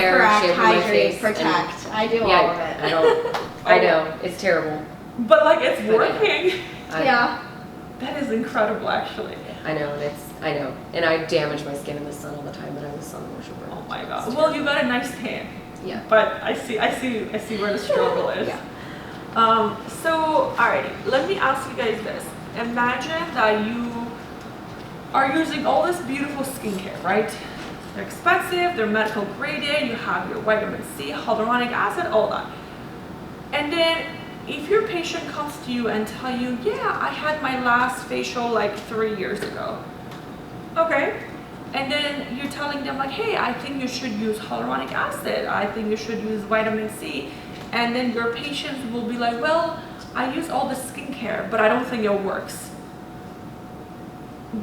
hair, correct, shampoo my hydrate, face, protect. I do yeah, all of it. I don't. I know it's terrible. But like it's working. Yeah. That is incredible, actually. I know, I know, and I damage my skin in the sun all the time, but I'm a sun worshiper. Oh my god. Well, you got a nice tan. Yeah. But I see where the struggle is. Yeah. So, alrighty, let me ask you guys this. Imagine that you are using all this beautiful skincare, right? They're expensive, they're medical graded, you have your vitamin C, hyaluronic acid, all that. And then if your patient comes to you and tell you, yeah, I had my last facial like 3 years ago. Okay. And then you're telling them like, hey, I think you should use hyaluronic acid. I think you should use vitamin C. And then your patients will be like, well, I use all the skincare, but I don't think it works.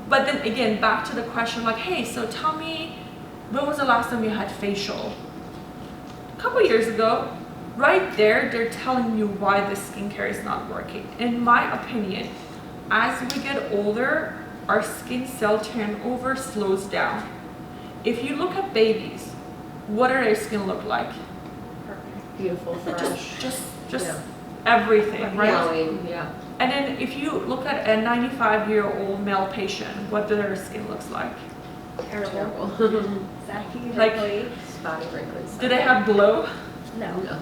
But then again, back to the question like, hey, so tell me, when was the last time you had facial? A couple years ago. Right there, they're telling you why the skincare is not working. In my opinion, as we get older, our skin cell turnover slows down. If you look at babies, what does their skin look like? Perfect. Beautiful, fresh. Just Yeah. everything, right? Glowing, yeah. And then if you look at a 95-year-old male patient, what does their skin looks like? Terrible. Terrible. Saggy, Like- wrinkly. Spotty wrinkles. Do they have glow? No. No.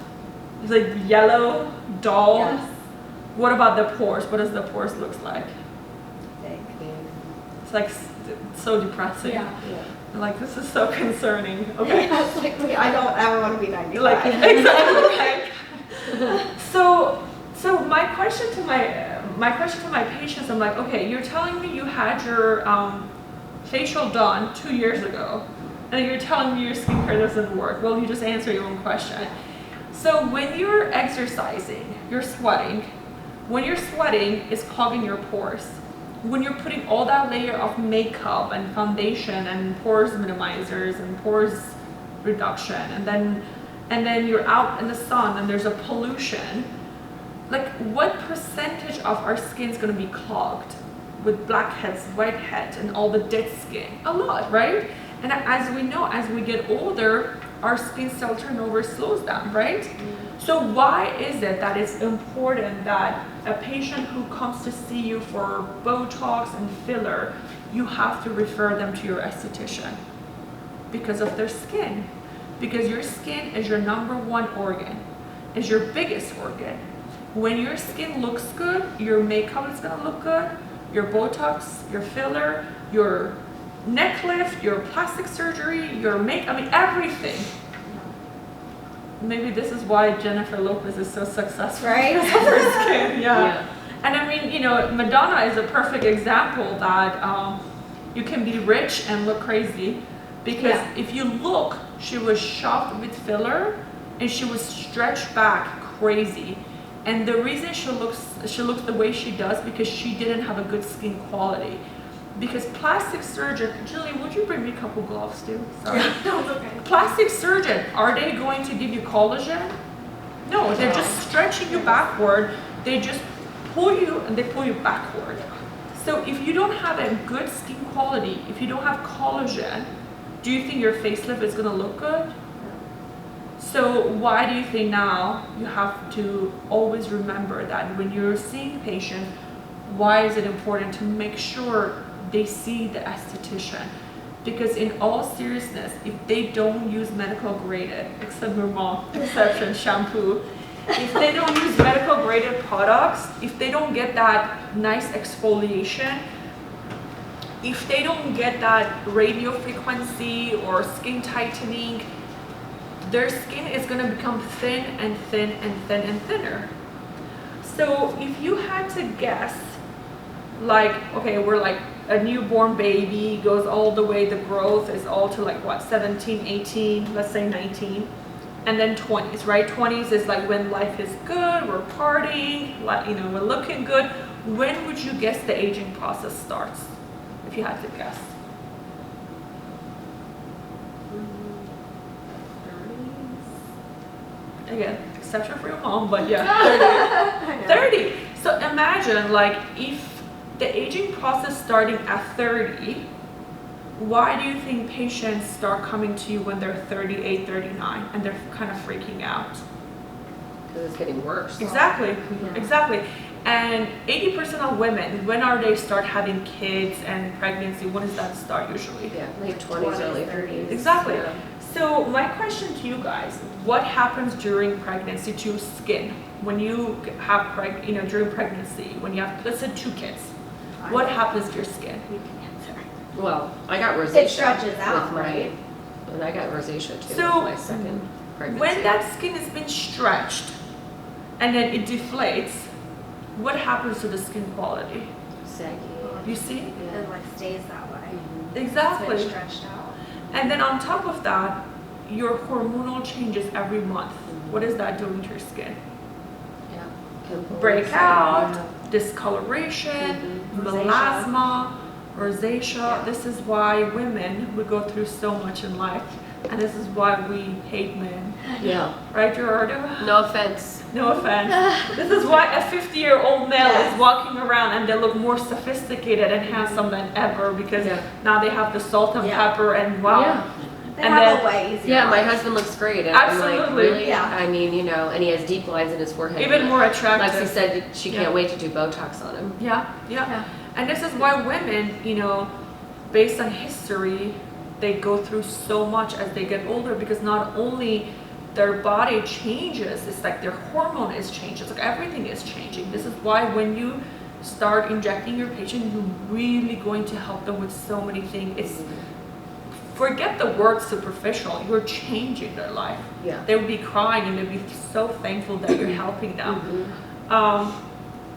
It's like yellow, dull. Yes. What about the pores? What does the pores look like? Big. It's like so depressing. Yeah. Yeah. I'm like, this is so concerning. Okay. It's like, I don't ever want to be 95. Like exactly. So my question to my patients, I'm like, okay, you're telling me you had your facial done 2 years ago, and you're telling me your skincare doesn't work. Well, you just answer your own question. So when you're exercising, you're sweating. When you're sweating, it's clogging your pores. When you're putting all that layer of makeup and foundation and pores minimizers and pores reduction, and then you're out in the sun and there's a pollution, like what percentage of our skin is going to be clogged with blackheads, whiteheads, and all the dead skin? A lot, right? And as we know, as we get older, our skin cell turnover slows down, right? So why is it that it's important that a patient who comes to see you for Botox and filler, you have to refer them to your esthetician? Because of their skin. Because your skin is your #1 organ, is your biggest organ. When your skin looks good, your makeup is gonna look good, your Botox, your filler, your neck lift, your plastic surgery, your I mean everything. Maybe this is why Jennifer Lopez is so successful. Right? Because of her skin, yeah. Yeah. And I mean, you know, Madonna is a perfect example that you can be rich and look crazy. Because Yeah. if you look, she was shoved with filler and she was stretched back crazy. And the reason she looks the way she does because she didn't have a good skin quality. Because plastic surgeon, Julie, would you bring me a couple gloves too? Sorry. No, it's okay. Plastic surgeon, are they going to give you collagen? No, they're just stretching you backward. They just pull you and they pull you backward. So if you don't have a good skin quality, if you don't have collagen, do you think your facelift is gonna look good? So why do you think now you have to always remember that when you're seeing patients, why is it important to make sure they see the esthetician? Because in all seriousness, if they don't use medical graded, except your mom, exception shampoo, if they don't use medical graded products, if they don't get that nice exfoliation, if they don't get that radio frequency or skin tightening, their skin is going to become thin and thin and thin and thinner. So if you had to guess, like, okay, we're like a newborn baby, goes all the way, the growth is all to like what, 17, 18, let's say 19, and then 20s, right? 20s is like when life is good, we're partying, like, you know, we're looking good. When would you guess the aging process starts, if you had to guess? Again, exception for your mom, but yeah, 30. So imagine, like, if the aging process starting at 30, why do you think patients start coming to you when they're 38, 39 and they're kind of freaking out? Because it's getting worse. Exactly, Yeah. exactly. And 80% of women, when are they start having kids and pregnancy? When does that start usually? Yeah, late 20s, early 30s. Exactly. Yeah. So my question to you guys, what happens during pregnancy to skin? When you have during pregnancy, when you have, let's say 2 kids, what happens to your skin? You can answer. Well, I got rosacea. It stretches out, with my, right? And I got rosacea too So, with my second pregnancy. When that skin has been stretched and then it deflates, what happens to the skin quality? Saggy. You see? Yeah. It like stays that way. Exactly. It's been stretched out. And then on top of that, your hormonal changes every month. What is that doing to your skin? Yeah. Pimples. Breakout, Yeah. discoloration, Mhm. melasma, rosacea. Yeah. This is why women, we go through so much in life. And this is why we hate men. Yeah. Right, Gerardo? No offense. No offense. This is why a 50-year-old male Yes. is walking around and they look more sophisticated and handsome than ever because Yeah. now they have the salt and Yeah. pepper and wow. Yeah. They And have then- a way easier Yeah, my life. husband looks great. And I'm like, Absolutely. really? Yeah. I mean, and he has deep lines in his forehead. Even more Lexi attractive. said she can't Yeah. wait to do Botox on him. Yeah, yeah. Yeah. And this is why women, based on history, they go through so much as they get older because not only their body changes, it's like their hormone is changing. It's like everything is changing. This is why when you start injecting your patient, you're really going to help them with so many things. It's forget the word superficial. You're changing their life. Yeah. They would be crying and they'd be so thankful that you're helping them. Mhm.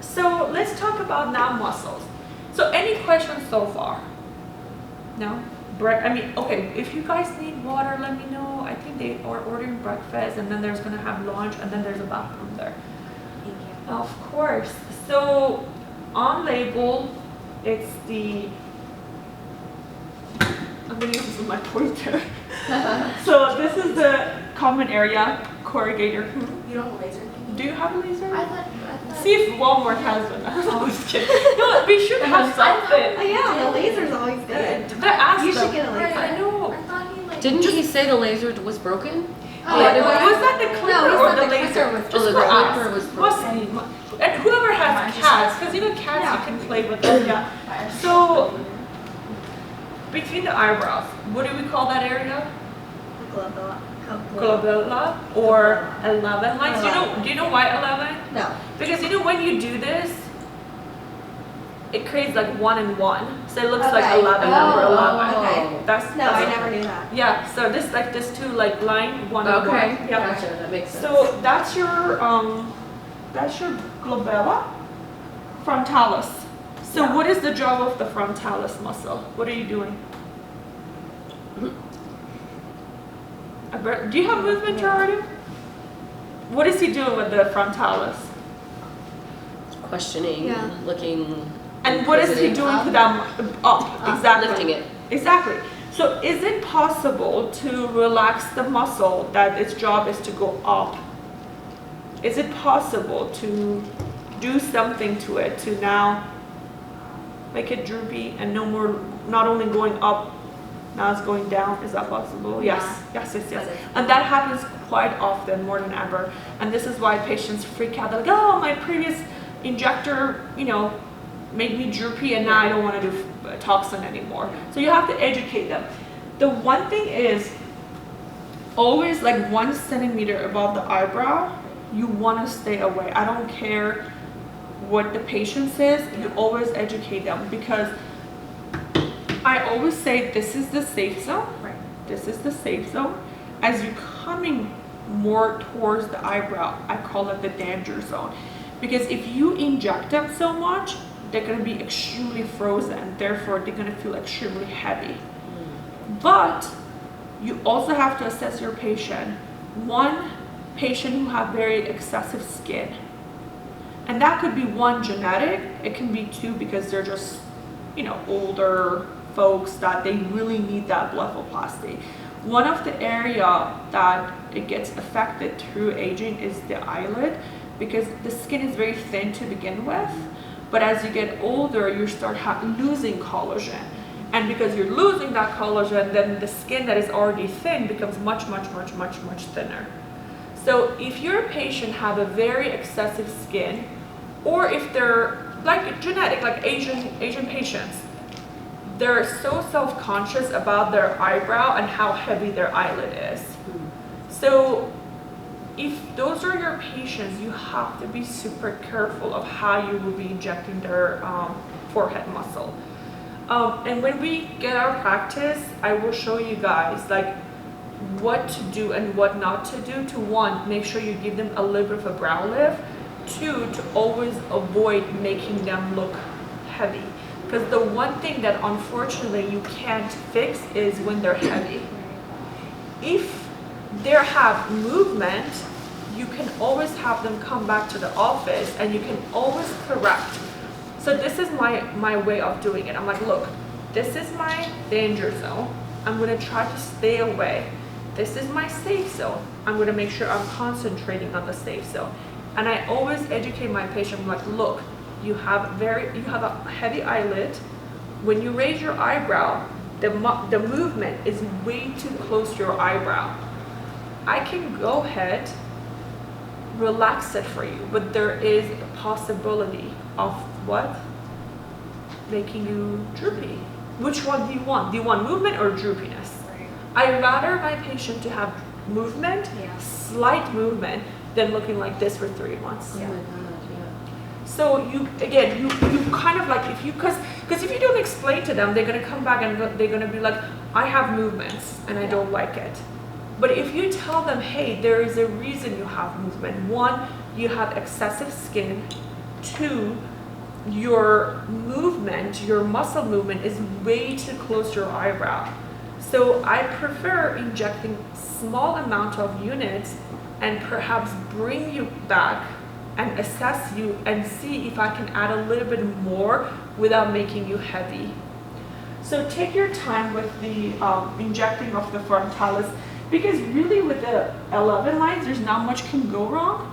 So let's talk about now muscles. So any questions so far? No? Okay, if you guys need water, let me know. I think they are ordering breakfast and then there's gonna have lunch and then there's a bathroom there. Thank you. Of course. So on label, it's I'm gonna use this with my pointer. So this is the common area corrugator. You don't have a laser? Do you have a laser? I thought. See if Walmart has one. I'm just kidding. No, we should have Oh, something. yeah, the laser's always good. But ask You them. should get a laser. I know. I thought he like. Didn't he say the laser was broken? Oh, Yeah, Was that the clipper No, he or said the the laser? clipper was Just broken. for The us. clipper was Must broken. be. And whoever has cats, because cats Yeah. you can play with them. Yeah. So between the eyebrows, what do we call that area? Glabella or 11 lines. Do you know why 11? No. Because when you do this, it creates like 1 and 1, so it looks like Okay. 11 number 11. Okay. That's No, I that's- never knew that. Yeah, so this two like line 1 and 1. Okay. Yeah. Gotcha. That makes sense. So that's your glabella frontalis. So Yeah. what is the job of the frontalis muscle? What are you doing? Do you have movement, Gerardo? What is he doing with the frontalis? Questioning, Yeah. looking. And what is he inquisitive. doing to them? Up, exactly. Lifting it. Exactly. So is it possible to relax the muscle that its job is to go up? Is it possible to do something to it to now make it droopy and no more, not only going up, now it's going down? Is that possible? Yes, yes, yes, yes. And that happens quite often, more than ever. And this is why patients freak out. They're like, oh, my previous injector, made me droopy and now I don't want to do toxin anymore. So you have to educate them. The one thing is always like 1 centimeter above the eyebrow, you want to stay away. I don't care what the patient says, you always educate them because I always say this is the safe zone. Right. This is the safe zone. As you're coming more towards the eyebrow, I call it the danger zone. Because if you inject them so much, they're going to be extremely frozen. Therefore, they're going to feel extremely heavy. But you also have to assess your patient. One patient who have very excessive skin. And that could be 1 genetic. It can be 2 because they're just, older folks that they really need that blepharoplasty. One of the area that it gets affected through aging is the eyelid because the skin is very thin to begin with. But as you get older, you start losing collagen. And because you're losing that collagen, then the skin that is already thin becomes much thinner. So if your patient have a very excessive skin, or if they're like genetic, like Asian patients, they're so self-conscious about their eyebrow and how heavy their eyelid is. So if those are your patients, you have to be super careful of how you will be injecting their forehead muscle. And when we get our practice, I will show you guys like what to do and what not to do to, one, make sure you give them a little bit of a brow lift, two, to always avoid making them look heavy. Because the one thing that unfortunately you can't fix is when they're heavy. If they have movement, you can always have them come back to the office and you can always correct. So this is my way of doing it. I'm like, look, this is my danger zone. I'm gonna try to stay away. This is my safe zone. I'm gonna make sure I'm concentrating on the safe zone. And I always educate my patient, I'm like, look, you have a heavy eyelid. When you raise your eyebrow, the movement is way too close to your eyebrow. I can go ahead, relax it for you, but there is a possibility of what? Making you droopy. Which one do you want? Do you want movement or droopiness? Right. I'd rather my patient to have movement, Yeah. slight movement, than looking like this for 3 months. Oh my God, yeah. So you kind of like, because if you don't explain to them, they're gonna come back and they're gonna be like, I have movements and I don't like it. But if you tell them, hey, there is a reason you have movement. One, you have excessive skin. Two, your movement, your muscle movement is way too close to your eyebrow. So I prefer injecting small amount of units and perhaps bring you back and assess you and see if I can add a little bit more without making you heavy. So take your time with the injecting of the frontalis, because really with the 11 lines, there's not much can go wrong.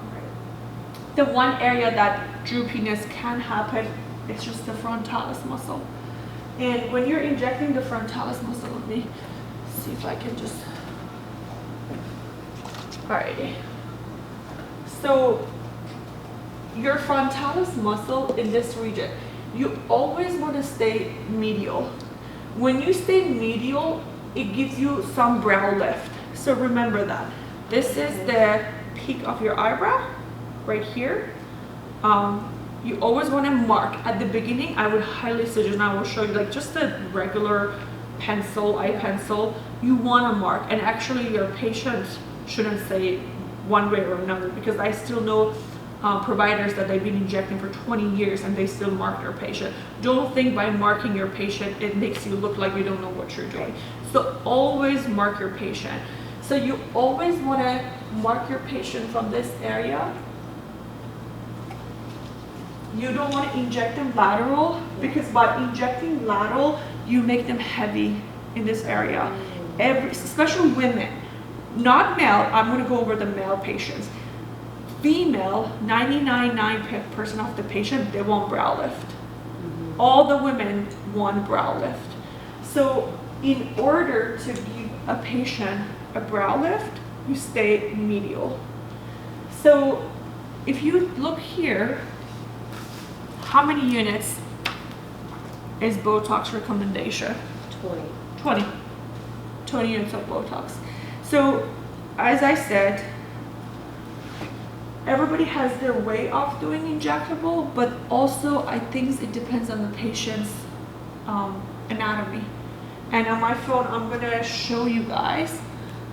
The one area that droopiness can happen is just the frontalis muscle. And when you're injecting the frontalis muscle, let me see if I can just, alrighty. So your frontalis muscle in this region, you always want to stay medial. When you stay medial, it gives you some brow lift. So remember that. This is the peak of your eyebrow, right here. You always want to mark. At the beginning, I would highly suggest, and I will show you like just a regular pencil, eye pencil, you want to mark. And actually your patient shouldn't say one way or another, because I still know providers that they've been injecting for 20 years and they still mark their patient. Don't think by marking your patient, it makes you look like you don't know what you're doing. So always mark your patient. So you always want to mark your patient from this area. You don't want to inject them lateral, because by injecting lateral, you make them heavy in this area. Especially women, not male. I'm going to go over the male patients. Female, 99.9% of the patient, they want brow lift. All the women want brow lift. So in order to give a patient a brow lift, you stay medial. So if you look here, how many units is Botox recommendation? 20 units of Botox. So as I said, everybody has their way of doing injectable, but also I think it depends on the patient's anatomy. And on my phone, I'm gonna show you guys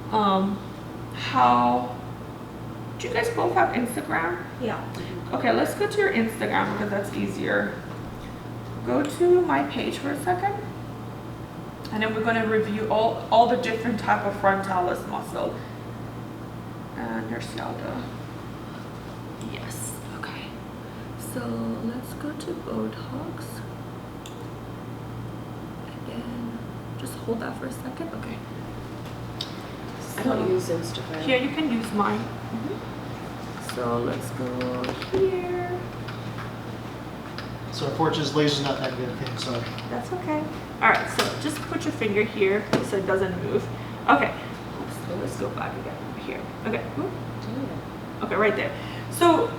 how. Do you guys both have Instagram? Yeah. Okay, let's go to your Instagram because that's easier. Go to my page for a second, and then we're gonna review all the different type of frontalis muscle. And there's Yalda. Yes, okay. So let's go to Botox. Again, just hold that for a second, okay. I don't use Instagram. Yeah, you can use mine. So let's go here. So unfortunately, laser's not that good thing. So That's okay. All right, so just put your finger here so it doesn't move. Okay. Oops, let's go back again. Here. Okay. Oop. Okay, right there. So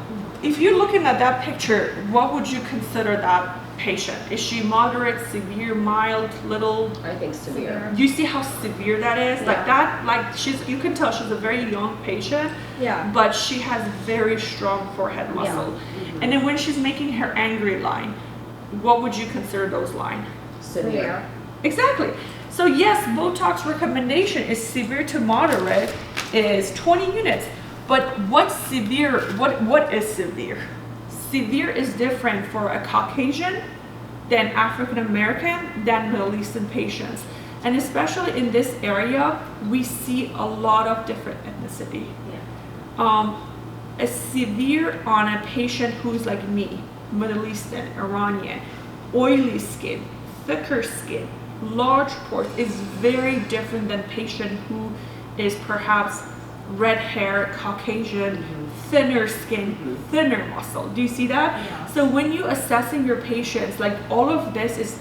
if you're looking at that picture, what would you consider that patient? Is she moderate, severe, mild, little? I think severe. You see how severe that is? Like Yeah. that, like you can tell she's a very young patient, Yeah. but she has very strong forehead muscle. And then when she's making her angry line, what would you consider those lines? Severe. Exactly. So yes, Botox recommendation is severe to moderate is 20 units. But what's severe? What is severe? Severe is different for a Caucasian than African American than Middle Eastern patients. And especially in this area, we see a lot of different ethnicity. A severe on a patient who's like me, Middle Eastern, Iranian, oily skin, thicker skin, large pores is very different than patient who is perhaps red hair, Caucasian, thinner skin, thinner muscle. Do you see that? Yeah. So when you assessing your patients, like all of this is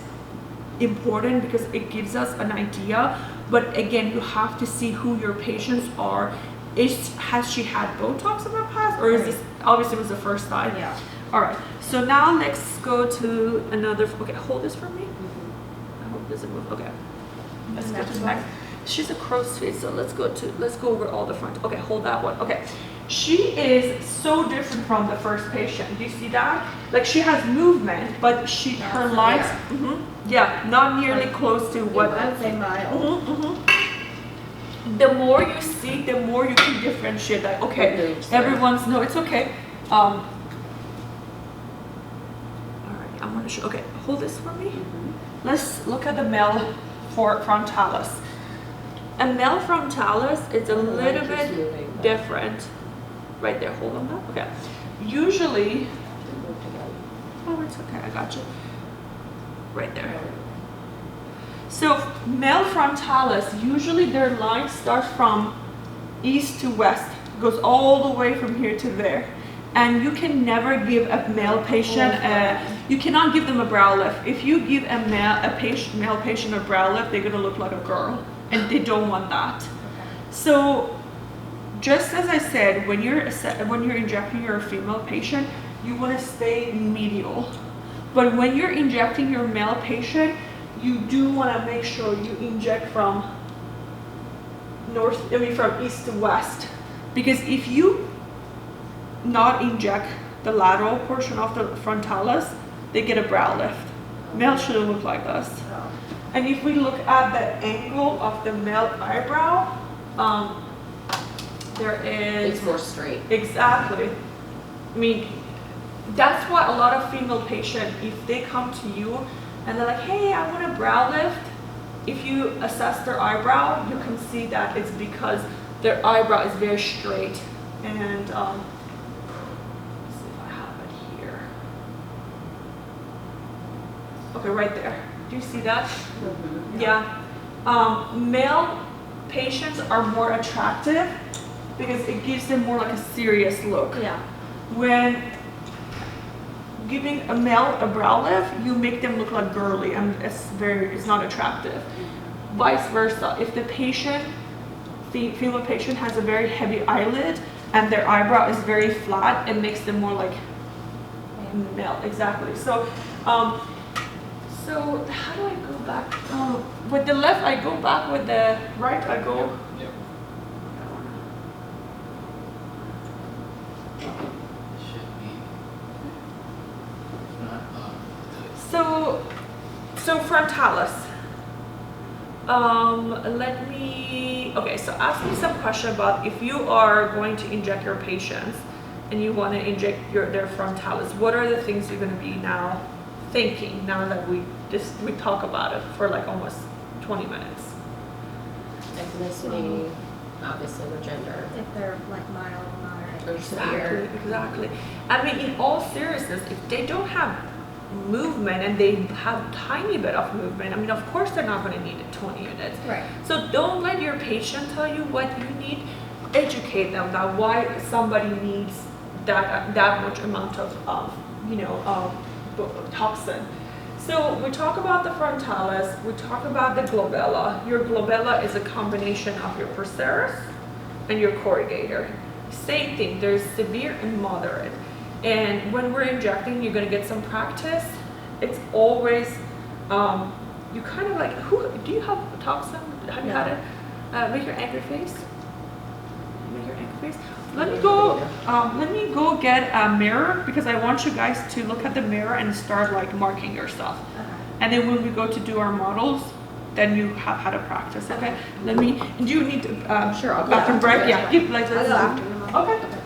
important because it gives us an idea. But again, you have to see who your patients are. Has she had Botox in the past, or is this obviously was the first time? Yeah. All right. So now let's go to another. Okay, hold this for me. I hope it doesn't move. Okay. Let's go to the next. She's a crow's feet, so let's go over all the front. Okay, hold that one. Okay. She is so different from the first patient. Do you see that? Like she has movement, but her lines, not nearly close to what. I would say mild. The more you see, the more you can differentiate that. Okay, everyone's no, it's okay. All right, I'm gonna show. Okay, hold this for me. Let's look at the male frontalis. A male frontalis is a little bit different. Right there, hold on that. Okay. Usually, oh, it's okay, I got you. Right there. So male frontalis, usually their line starts from east to west, goes all the way from here to there. And you can never give a male patient, you cannot give them a brow lift. If you give a male patient a brow lift, they're gonna look like a girl, and they don't want that. So just as I said, when you're injecting your female patient, you want to stay medial. But when you're injecting your male patient, you do want to make sure you inject from from east to west. Because if you not inject the lateral portion of the frontalis, they get a brow lift. Male shouldn't look like this. And if we look at the angle of the male eyebrow, there is... It's more straight. Exactly. I mean, that's why a lot of female patients, if they come to you and they're like, hey, I want a brow lift, if you assess their eyebrow, you can see that it's because their eyebrow is very straight. And let's see if I have it here. Okay, right there. Do you see that? Yeah. Male patients are more attractive because it gives them more like a serious look. Yeah. When giving a male a brow lift, you make them look like girly, and it's not attractive. Vice versa, if the female patient has a very heavy eyelid and their eyebrow is very flat, it makes them more like male. Exactly. So, so how do I go back? With the left, I go back. With the right, I go. Yep. So frontalis. Okay, so ask me some question about if you are going to inject your patients and you want to inject their frontalis, what are the things you're going to be now thinking now that we talk about it for like almost 20 minutes? Ethnicity, obviously the gender. If they're like mild, moderate, Or severe. Exactly. I mean, in all seriousness, if they don't have movement and they have a tiny bit of movement, I mean, of course they're not going to need 20 units. Right. So don't let your patient tell you what you need. Educate them that why somebody needs that much amount of toxin. So we talk about the frontalis, we talk about the glabella. Your glabella is a combination of your procerus and your corrugator. Same thing, there's severe and moderate. And when we're injecting, you're gonna get some practice. It's always, you kind of like, do you have a toxin? Have you had it? Make your angry face. Make your angry face. Let me go get a mirror because I want you guys to look at the mirror and start like marking yourself. And then when we go to do our models, then you have had a practice, okay? Do you need to, Sure, I'll go bathroom after, break? yeah. Yeah, keep like I'll this. go after. Okay.